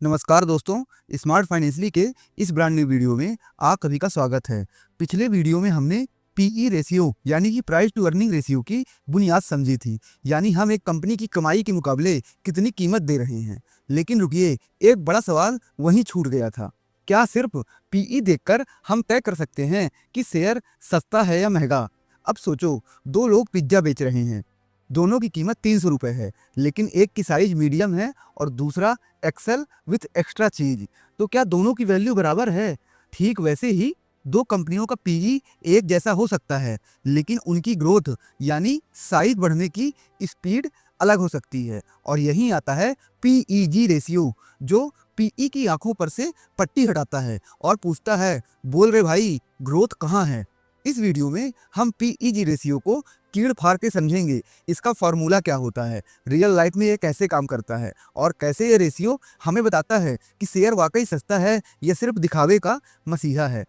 नमस्कार दोस्तों, smart financially के इस ब्रांड न्यू वीडियो में आप सभी का स्वागत है। पिछले वीडियो में हमने पीई रेशियो यानी कि प्राइस टू अर्निंग रेशियो की बुनियाद समझी थी, यानी हम एक कंपनी की कमाई के मुकाबले कितनी कीमत दे रहे हैं। लेकिन रुकिए, एक बड़ा सवाल वहीं छूट गया था। क्या सिर्फ पीई देखकर हम तय कर सकते हैं कि शेयर सस्ता है या महंगा? अब सोचो, दो लोग पिज्ज़ा बेच रहे हैं, दोनों की कीमत 300 रुपये है, लेकिन एक की साइज मीडियम है और दूसरा एक्सेल विथ एक्स्ट्रा चीज। तो क्या दोनों की वैल्यू बराबर है? ठीक वैसे ही दो कंपनियों का पीई एक जैसा हो सकता है, लेकिन उनकी ग्रोथ यानी साइज बढ़ने की स्पीड अलग हो सकती है। और यहीं आता है पीईजी रेशियो, जो पीई की आंखों पर से पट्टी हटाता है और पूछता है, बोल रे भाई, ग्रोथ कहाँ है? इस वीडियो में हम पीईजी रेशियो को कीड़ फाड़ के समझेंगे। इसका फॉर्मूला क्या होता है, रियल लाइफ में ये कैसे काम करता है और कैसे ये रेशियो हमें बताता है कि शेयर वाकई सस्ता है या सिर्फ दिखावे का मसीहा है।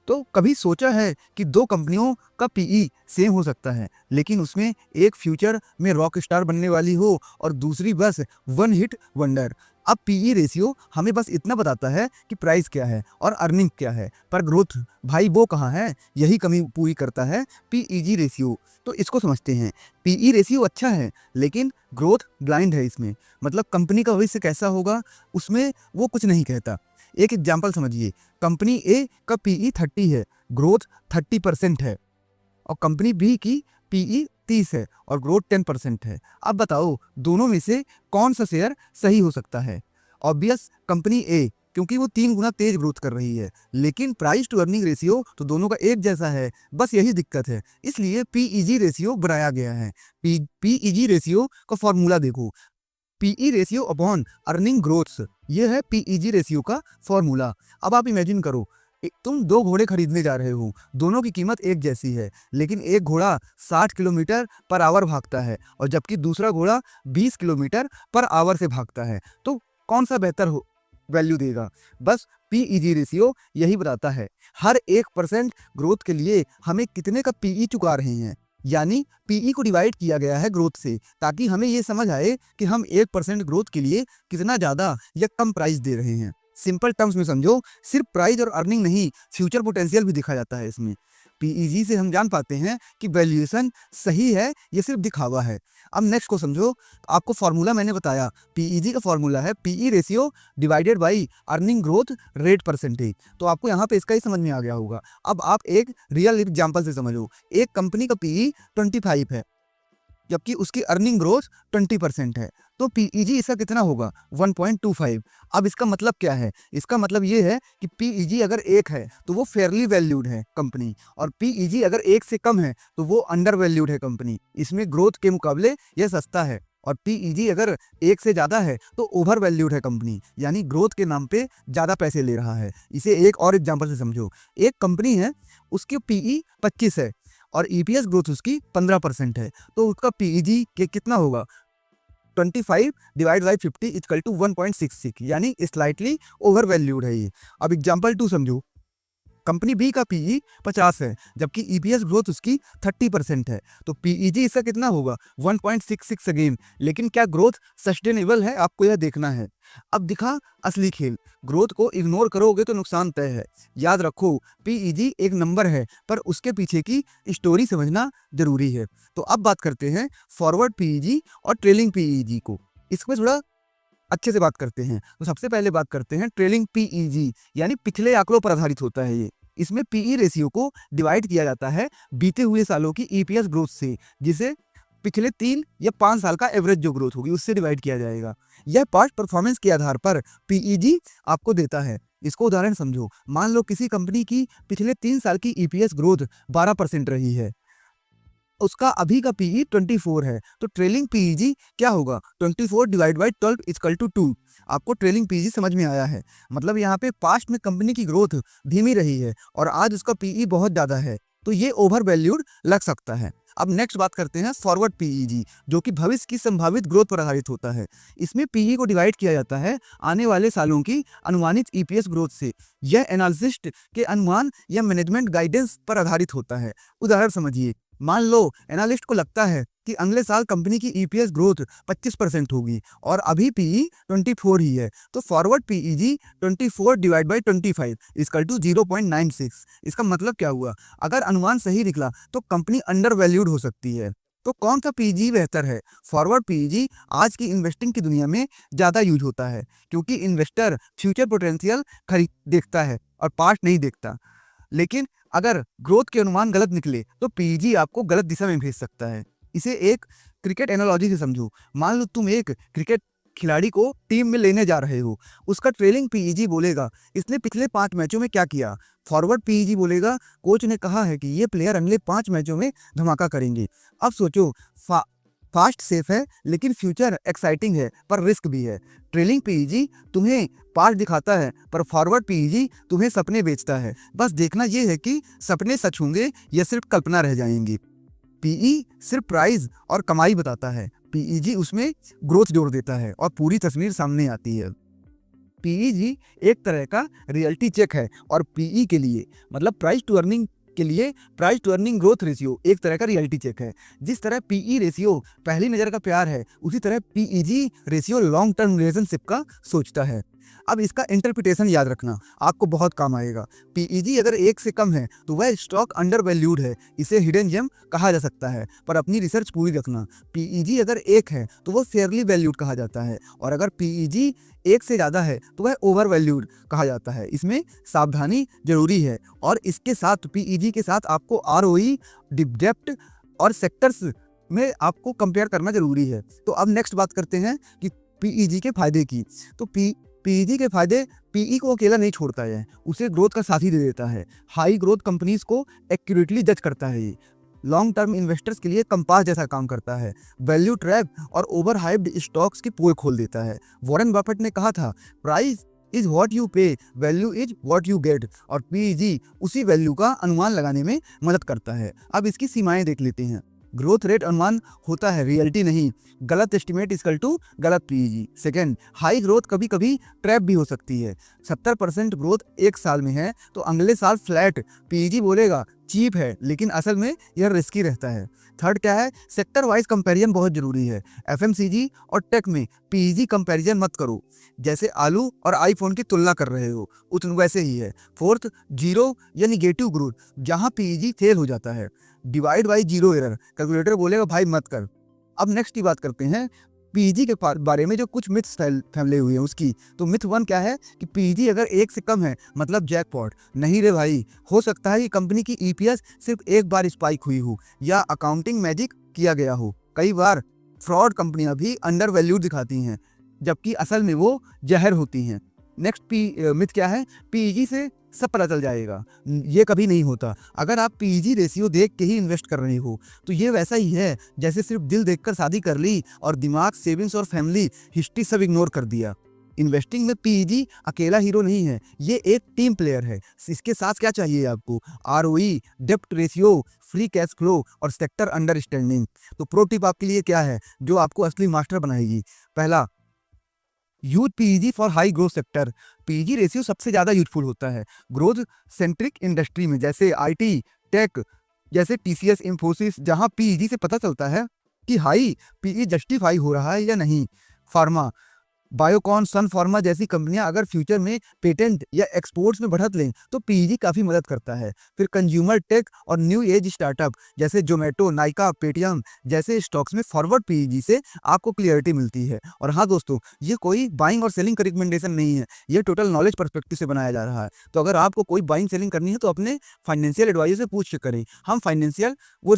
तो कभी सोचा है कि दो कंपनियों का पीई सेम हो सकता है, लेकिन उसमें एक फ्यूचर में रॉक स्टार बनने वाली हो और दूसरी बस वन हिट वंडर। अब पीई रेशियो हमें बस इतना बताता है कि प्राइस क्या है और अर्निंग क्या है, पर ग्रोथ भाई वो कहाँ है? यही कमी पूरी करता है पीईजी रेशियो। तो इसको समझते हैं। पीई रेशियो अच्छा है, लेकिन ग्रोथ ब्लाइंड है इसमें। मतलब कंपनी का भविष्य कैसा होगा उसमें वो कुछ नहीं कहता। एक एग्जाम्पल समझिए, कंपनी ए का पीई 30 है, ग्रोथ 30% है, और कंपनी बी की पीई 30 है और ग्रोथ 10% है। अब बताओ, दोनों में से कौन सा शेयर सही हो सकता है? ऑब्वियस कंपनी ए, क्योंकि वो 3 गुना तेज ग्रोथ कर रही है। लेकिन प्राइस टू अर्निंग रेशियो तो दोनों का एक जैसा है, बस यही दिक्कत है। इसलिए पीईजी रेशियो बनाया गया है। पीईजी रेशियो का फॉर्मूला देखो, PE ratio upon earning growths, ये है पीईजी रेशियो का फॉर्मूला। अब आप इमेजिन करो, तुम दो घोड़े खरीदने जा रहे हो, दोनों की कीमत एक जैसी है, लेकिन एक घोड़ा 60 किलोमीटर पर आवर भागता है और जबकि दूसरा घोड़ा 20 किलोमीटर पर आवर से भागता है। तो कौन सा बेहतर हो वैल्यू देगा? बस पीईजी रेशियो यही बताता है। हर 1% ग्रोथ के लिए हमें कितने का पीई चुका रहे हैं, यानी पीई को डिवाइड किया गया है ग्रोथ से, ताकि हमें ये समझ आए कि हम 1% ग्रोथ के लिए कितना ज़्यादा या कम प्राइस दे रहे हैं। सिंपल टर्म्स में समझो, सिर्फ प्राइस और अर्निंग नहीं, फ्यूचर पोटेंशियल भी दिखा जाता है इसमें। पीईजी से हम जान पाते हैं कि वैल्यूएशन सही है या सिर्फ दिखावा है। अब नेक्स्ट को समझो। आपको फॉर्मूला मैंने बताया, पीईजी का फॉर्मूला है PE ratio divided by earning growth rate percentage. तो आपको यहाँ पे इसका ही समझ में आ गया होगा। अब आप एक रियल एग्जांपल से समझो। एक कंपनी का पीई 25 है, जबकि उसकी अर्निंग ग्रोथ 20% है, तो पीईजी इसका कितना होगा? 1.25। अब इसका मतलब क्या है? इसका मतलब ये है कि पीईजी अगर 1 है तो वो फेयरली वैल्यूड है कंपनी, और पीईजी अगर 1 से कम है तो वो अंडर वैल्यूड है कंपनी। इसमें ग्रोथ के मुकाबले यह सस्ता है। और पीईजी अगर 1 से ज़्यादा है तो ओवर वैल्यूड है कंपनी, यानी ग्रोथ के नाम पे ज़्यादा पैसे ले रहा है। इसे एक और एग्जाम्पल से समझो। एक कंपनी है, उसकी पीई 25 है और ईपीएस ग्रोथ उसकी 15% है, तो उसका पीईजी के कितना होगा? 25 डिवाइड बाई 50 इक्वल टू 1.66, यानी स्लाइटली ओवर वैल्यूड है ये। अब एग्जाम्पल 2 समझो। कंपनी बी का पीई 50 है, जबकि ईपीएस ग्रोथ उसकी 30% है, तो पीईजी इसका कितना होगा? 1.66 अगेन। लेकिन क्या ग्रोथ सस्टेनेबल है? आपको यह देखना है। अब दिखा असली खेल। ग्रोथ को इग्नोर करोगे तो नुकसान तय है। याद रखो, पीईजी एक नंबर है, पर उसके पीछे की स्टोरी समझना जरूरी है। तो अब बात करते हैं फॉरवर्ड पीईजी और ट्रेलिंग पीईजी को। इसमें थोड़ा अच्छे से बात करते हैं। तो सबसे पहले बात करते हैं ट्रेलिंग पीईजी, यानी पिछले आंकड़ों पर आधारित होता है ये। इसमें पीई रेशियो को डिवाइड किया जाता है बीते हुए सालों की ईपीएस ग्रोथ से, जिसे पिछले 3 या 5 साल का एवरेज जो ग्रोथ होगी उससे डिवाइड किया जाएगा। यह पास्ट परफॉर्मेंस के आधार पर पीईजी आपको देता है। इसको उदाहरण समझो। मान लो किसी कंपनी की पिछले 3 साल की ईपीएस ग्रोथ 12% रही है, उसका अभी का पीई 24 है, तो ट्रेलिंग पीईजी क्या होगा? 24 डिवाइड बाई 12 इक्वल टू 2। आपको ट्रेलिंग पीईजी समझ में आया है? मतलब यहाँ पे पास्ट में कंपनी की ग्रोथ धीमी रही है और आज उसका पीई बहुत ज़्यादा है, तो ये ओवर वैल्यूड लग सकता है। अब नेक्स्ट बात करते हैं फॉरवर्ड पीईजी, जो कि भविष्य की संभावित ग्रोथ पर आधारित होता है। इसमें पीई को डिवाइड किया जाता है आने वाले सालों की अनुमानित ईपीएस ग्रोथ से। यह एनालिसिस्ट के अनुमान या मैनेजमेंट गाइडेंस पर आधारित होता है। उदाहरण समझिए। मान लो एनालिस्ट को लगता है कि अगले साल कंपनी की ईपीएस ग्रोथ 25% होगी और अभी पीई 24 ही है, तो forward PEG 24 divide by 25 equal to 0.96। इसका मतलब क्या हुआ, अगर अनुमान सही निकला तो कंपनी अंडर वैल्यूड हो सकती है। तो कौन सा पीईजी बेहतर है? फॉरवर्ड पीईजी आज की इन्वेस्टिंग की दुनिया में ज़्यादा यूज होता है, क्योंकि इन्वेस्टर फ्यूचर पोटेंशियल खरीद देखता है और पास्ट नहीं देखता। लेकिन अगर ग्रोथ के अनुमान गलत निकले तो पीईजी आपको गलत दिशा में भेज सकता है। इसे एक क्रिकेट एनालॉजी से समझो। मान लो तुम एक क्रिकेट खिलाड़ी को टीम में लेने जा रहे हो, उसका ट्रेलिंग पीईजी बोलेगा इसने पिछले 5 मैचों में क्या किया। फॉरवर्ड पीईजी बोलेगा कोच ने कहा है कि ये प्लेयर अगले 5 मैचों में धमाका करेंगे। अब सोचो, फास्ट सेफ है लेकिन फ्यूचर एक्साइटिंग है पर रिस्क भी है। ट्रेलिंग पीईजी तुम्हें पास्ट दिखाता है पर फॉरवर्ड पीईजी तुम्हें सपने बेचता है। बस देखना यह है कि सपने सच होंगे या सिर्फ कल्पना रह जाएंगी। पीई सिर्फ प्राइस और कमाई बताता है, पीईजी उसमें ग्रोथ जोड़ देता है और पूरी तस्वीर सामने आती है। पीईजी एक तरह का रियलिटी चेक है और पीई के लिए मतलब प्राइस टू अर्निंग के लिए price to earning growth ratio एक तरह का रियलिटी चेक है। जिस तरह पीई रेशियो पहली नज़र का प्यार है, उसी तरह PEG ratio long term relationship का सोचता है। अब इसका इंटरप्रिटेशन याद रखना, आपको बहुत काम आएगा। पीईजी अगर 1 से कम है तो वह स्टॉक अंडर वैल्यूड है, इसे हिडन जेम कहा जा सकता है, पर अपनी रिसर्च पूरी रखना। पीईजी अगर 1 है तो वह फेयरली वैल्यूड कहा जाता है, और अगर पीईजी 1 से ज़्यादा है तो वह ओवर वैल्यूड कहा जाता है। इसमें सावधानी जरूरी है, और इसके साथ पीईजी के साथ आपको आरओई, डेप्ट और सेक्टर्स में आपको कंपेयर करना जरूरी है। तो अब नेक्स्ट बात करते हैं कि पीईजी के फायदे की। तो पीईजी के फायदे, पीई को अकेला नहीं छोड़ता है, उसे ग्रोथ का साथी दे देता है। हाई ग्रोथ कंपनीज को एक्यूरेटली जज करता है। ये लॉन्ग टर्म इन्वेस्टर्स के लिए कंपास जैसा काम करता है। वैल्यू ट्रैप और ओवर हाइप्ड स्टॉक्स की पोल खोल देता है। वॉरेन बफेट ने कहा था, प्राइस इज व्हाट यू पे, value is what you get, और पीईजी उसी वैल्यू का अनुमान लगाने में मदद करता है। अब इसकी सीमाएं देख लेते हैं। ग्रोथ रेट अनुमान होता है, रियलिटी नहीं। गलत एस्टिमेट इक्वल टू गलत पीईजी। सेकेंड, हाई ग्रोथ कभी कभी ट्रैप भी हो सकती है। 70% ग्रोथ 1 साल में है तो अगले साल फ्लैट, पीईजी बोलेगा चीप है, लेकिन असल में यह रिस्की रहता है। थर्ड क्या है, सेक्टर वाइज कंपैरिजन बहुत जरूरी है। एफएमसीजी और टेक में पीईजी कंपैरिजन मत करो, जैसे आलू और आईफोन की तुलना कर रहे हो उतन वैसे ही है। फोर्थ, जीरो या निगेटिव ग्रोथ, जहां पीईजी फेल हो जाता है। Divide by zero error, calculator बोलेगा भाई मत कर। अब नेक्स्ट की बात करते हैं पीईजी के बारे में, जो कुछ मिथ्स फैले हुए हैं उसकी। तो मिथ 1 क्या है कि पीईजी अगर 1 से कम है मतलब जैकपॉट। नहीं रे भाई, हो सकता है कि कंपनी की ईपीएस सिर्फ एक बार स्पाइक हुई हो या अकाउंटिंग मैजिक किया गया हो। कई बार फ्रॉड कंपनियां भी अंडर वैल्यूड दिखाती हैं, जबकि असल में वो जहर होती हैं। नेक्स्ट मिथ क्या है, पीईजी से सब पता चल जाएगा। ये कभी नहीं होता। अगर आप पीईजी रेशियो देख के ही इन्वेस्ट कर रहे हो तो ये वैसा ही है जैसे सिर्फ दिल देखकर शादी कर ली और दिमाग, सेविंग्स और फैमिली हिस्ट्री सब इग्नोर कर दिया। इन्वेस्टिंग में पीईजी अकेला हीरो नहीं है, ये एक टीम प्लेयर है। इसके साथ क्या चाहिए आपको? आरओई, डेप्ट रेशियो, फ्री कैश फ्लो और सेक्टर अंडरस्टैंडिंग। तो प्रो टिप आपके लिए क्या है जो आपको असली मास्टर बनाएगी? पहला, use PEG for high growth sector. PEG ratio सबसे ज्यादा यूजफुल होता है ग्रोथ सेंट्रिक इंडस्ट्री में, जैसे आईटी, टेक, जैसे टीसीएस, इंफोसिस, जहां पीईजी से पता चलता है कि हाई पीई जस्टिफाई हो रहा है या नहीं। फार्मा, बायोकॉन, सन फार्मा जैसी कंपनियां अगर फ्यूचर में पेटेंट या एक्सपोर्ट्स में बढ़त लें तो पीईजी काफ़ी मदद करता है। फिर कंज्यूमर टेक और न्यू एज स्टार्टअप जैसे जोमेटो, नाइका, पेटीएम जैसे स्टॉक्स में फॉरवर्ड पीईजी से आपको क्लियरिटी मिलती है। और हाँ दोस्तों, ये कोई बाइंग और सेलिंग का रिकमेंडेशन नहीं है, ये टोटल नॉलेज पर्सपेक्टिव से बनाया जा रहा है। तो अगर आपको कोई बाइंग सेलिंग करनी है तो अपने फाइनेंशियल एडवाइजर से पूछ के करें। हम फाइनेंशियल वो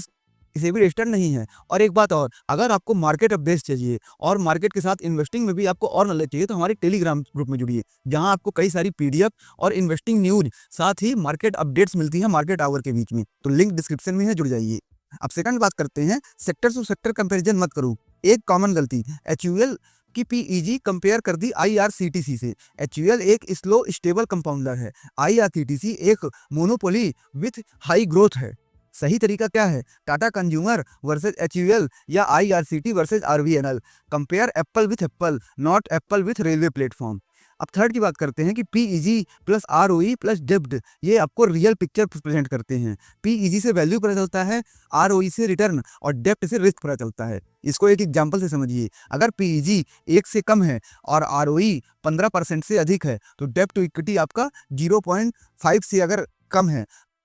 किसी भी रजिस्टर्ड नहीं है। और एक बात और, अगर आपको मार्केट अपडेट्स चाहिए और मार्केट के साथ इन्वेस्टिंग में भी आपको और नॉलेज चाहिए तो हमारे टेलीग्राम ग्रुप में जुड़िए, जहां आपको कई सारी पीडीएफ और इन्वेस्टिंग न्यूज साथ ही मार्केट अपडेट्स मिलती है मार्केट आवर के बीच में। तो लिंक डिस्क्रिप्शन में है, जुड़ जाइए। अब सेकंड बात करते हैं, सेक्टर टू सेक्टर कंपेरिजन मत करो। एक कॉमन गलती, एचयूएल की पीईजी कंपेयर कर दी आईआरसीटीसी से। एचयूएल एक स्लो स्टेबल कंपाउंडर है, आईआरसीटीसी एक मोनोपोली विथ हाई ग्रोथ है। सही तरीका क्या है? टाटा कंज्यूमर वर्सेज एचयूएल या IRCT versus RVNL. Compare Apple with Apple, not Apple with railway platform. अब थर्ड की बात करते हैं कि पीईजी प्लस आरओई प्लस डेब्ट, ये आपको रियल पिक्चर प्रेजेंट करते हैं। पीईजी से वैल्यू पता चलता है, आरओई से रिटर्न और डेब्ट से रिस्क पता चलता है। इसको एक एग्जांपल से समझिए, अगर पीईजी 1 से कम है और आरओई 15% से अधिक है तो डेब्ट टू इक्विटी आपका 0.5 से अगर कम है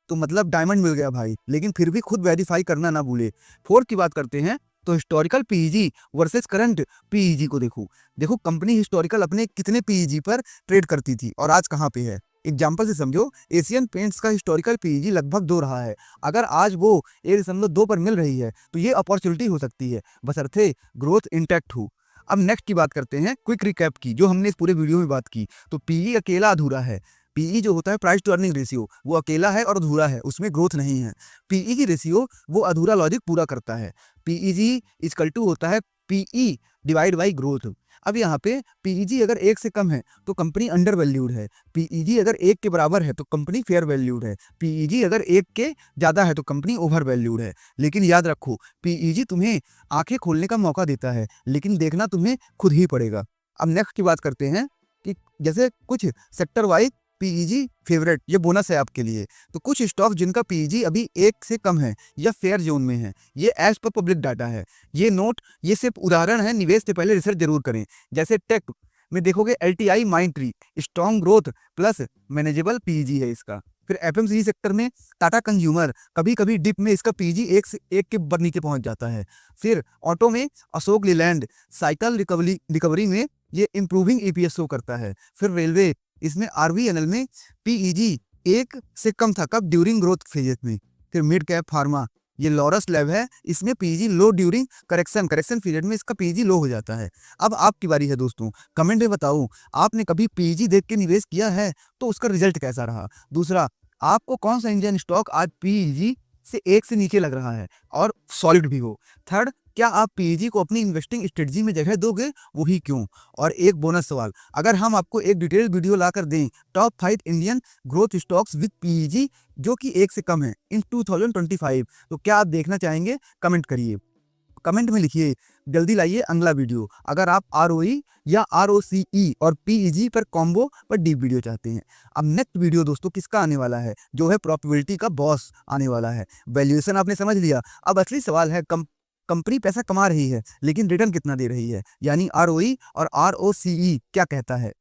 तो मतलब डायमंड मिल गया भाई। लेकिन फिर भी खुद वेरीफाई करना ना भूले। फोर्थ की बात करते हैं तो historical PEG versus current PEG को देखो कंपनी हिस्टोरिकल अपने कितने पीईजी पर ट्रेड करती थी और आज कहाँ पे है। एग्जाम्पल से समझो, एशियन पेंट्स का हिस्टोरिकल पीईजी लगभग 2 रहा है। अगर आज वो 1.2 पर मिल रही है तो ये अपॉर्चुनिटी हो सकती है, बशर्ते ग्रोथ इंटैक्ट हो। अब नेक्स्ट की बात करते हैं क्विक रिकैप की, जो हमने इस पूरे वीडियो में बात की। तो पीई अकेला अधूरा है। पीई जो होता है प्राइस टू अर्निंग रेशियो, वो अकेला है और अधूरा है, उसमें ग्रोथ नहीं है। पीई की रेशियो वो अधूरा लॉजिक पूरा करता है। पीईजी इक्वल टू होता है पीई डिवाइड बाई ग्रोथ। अब यहाँ पे पीईजी अगर 1 से कम है तो कंपनी अंडर वैल्यूड है, पीईजी अगर 1 के बराबर है तो कंपनी फेयर वैल्यूड है, पीईजी अगर 1 के ज़्यादा है तो कंपनी ओवर वैल्यूड है। लेकिन याद रखो, पीईजी तुम्हें आंखें खोलने का मौका देता है, लेकिन देखना तुम्हें खुद ही पड़ेगा। अब नेक्स्ट की बात करते हैं कि जैसे कुछ सेक्टर वाइज पीईजी फेवरेट, ये बोनस है आपके लिए। तो कुछ स्टॉक जिनका पीईजी अभी 1 से कम है या फेयर जोन में है, ये एज पर पब्लिक डाटा है। ये सिर्फ उदाहरण है, निवेश से पहले रिसर्च जरूर करें। जैसे टेक में देखोगे LTI Mindtree strong growth plus manageable PEG है इसका। फिर एफएमसीजी सेक्टर में टाटा कंज्यूमर कभी कभी डिप में इसका पीईजी 1 के ऊपर नीचे पहुंच जाता है। फिर ऑटो में अशोक लीलैंड साइकिल रिकवरी में ये इंप्रूविंग ईपीएस शो करता है। फिर रेलवे, इसमें आरवीएनएल में पीईजी 1 से कम था, कब? ड्यूरिंग ग्रोथ फेजेस में। फिर मिड कैप फार्मा, ये लॉरस लैब है, इसमें पीईजी लो ड्यूरिंग करेक्शन पीरियड में इसका पीईजी लो हो जाता है। अब आपकी बारी है दोस्तों, कमेंट में बताओ आपने कभी पीईजी देख के निवेश किया है तो उसका रिजल्ट कैसा रहा। दूसरा, आपको कौन सा इंडियन स्टॉक आज पीईजी से 1 से नीचे लग रहा है और सॉलिड भी हो। थर्ड, क्या आप पीईजी को अपनी इन्वेस्टिंग स्ट्रेटजी में जगह दोगे, वो ही क्यों। और एक बोनस सवाल, अगर हम आपको एक डिटेल वीडियो लाकर दें top 5 Indian growth stocks with PEG जो कि 1 से कम है इन 2025, तो क्या आप देखना चाहेंगे? कमेंट करिए, कमेंट में लिखिए, जल्दी लाइए अगला वीडियो। अगर आप आरओई या आरओसीई और पीईजी पर कॉम्बो पर डीप वीडियो चाहते हैं। अब नेक्स्ट वीडियो दोस्तों किसका आने वाला है, जो है प्रॉफिटेबिलिटी का बॉस आने वाला है। वैल्यूएशन आपने समझ लिया, अब असली सवाल है कंपनी पैसा कमा रही है लेकिन रिटर्न कितना दे रही है, यानी आरओई और आरओसीई क्या कहता है।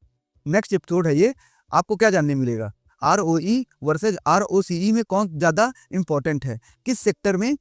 नेक्स्ट एपिसोड है ये, आपको क्या जानने मिलेगा, आरओई वर्सेज आरओसीई में कौन ज़्यादा इंपॉर्टेंट है, किस सेक्टर में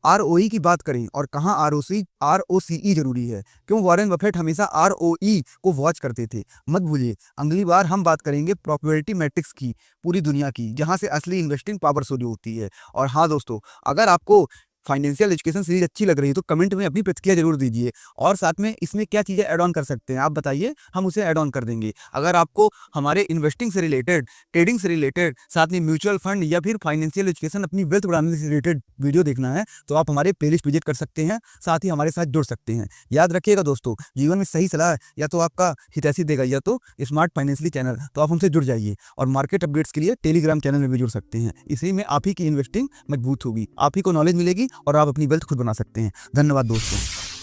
आरओई की बात करें और कहाँ आरओसीई जरूरी है, क्यों वॉरेन बफेट हमेशा आरओई को वॉच करते थे। मत भूलिए, अगली बार हम बात करेंगे प्रॉफिटेबिलिटी मैट्रिक्स की, पूरी दुनिया की, जहाँ से असली इन्वेस्टिंग पावर शुरू होती है। और हाँ दोस्तों, अगर आपको फाइनेंशियल एजुकेशन सीरीज अच्छी लग रही है तो कमेंट में अपनी प्रतिक्रिया जरूर दीजिए, और साथ में इसमें क्या चीज़ें ऐड ऑन कर सकते हैं आप बताइए, हम उसे ऐड ऑन कर देंगे। अगर आपको हमारे इन्वेस्टिंग से रिलेटेड, ट्रेडिंग से रिलेटेड, साथ में म्यूचुअल फंड या फिर फाइनेंशियल एजुकेशन, अपनी वेल्थ बढ़ाने से रिलेटेड वीडियो देखना है तो आप हमारे प्लेलिस्ट विजिट कर सकते हैं, साथ ही हमारे साथ जुड़ सकते हैं। याद रखिएगा दोस्तों, जीवन में सही सलाह या तो आपका हितैषी देगा या तो स्मार्ट फाइनेंशियली चैनल, तो आप हमसे जुड़ जाइए। और मार्केट अपडेट्स के लिए टेलीग्राम चैनल में भी जुड़ सकते हैं, इसी में आप ही की इन्वेस्टिंग मजबूत होगी, आप ही को नॉलेज मिलेगी और आप अपनी वेल्थ खुद बना सकते हैं। धन्यवाद दोस्तों।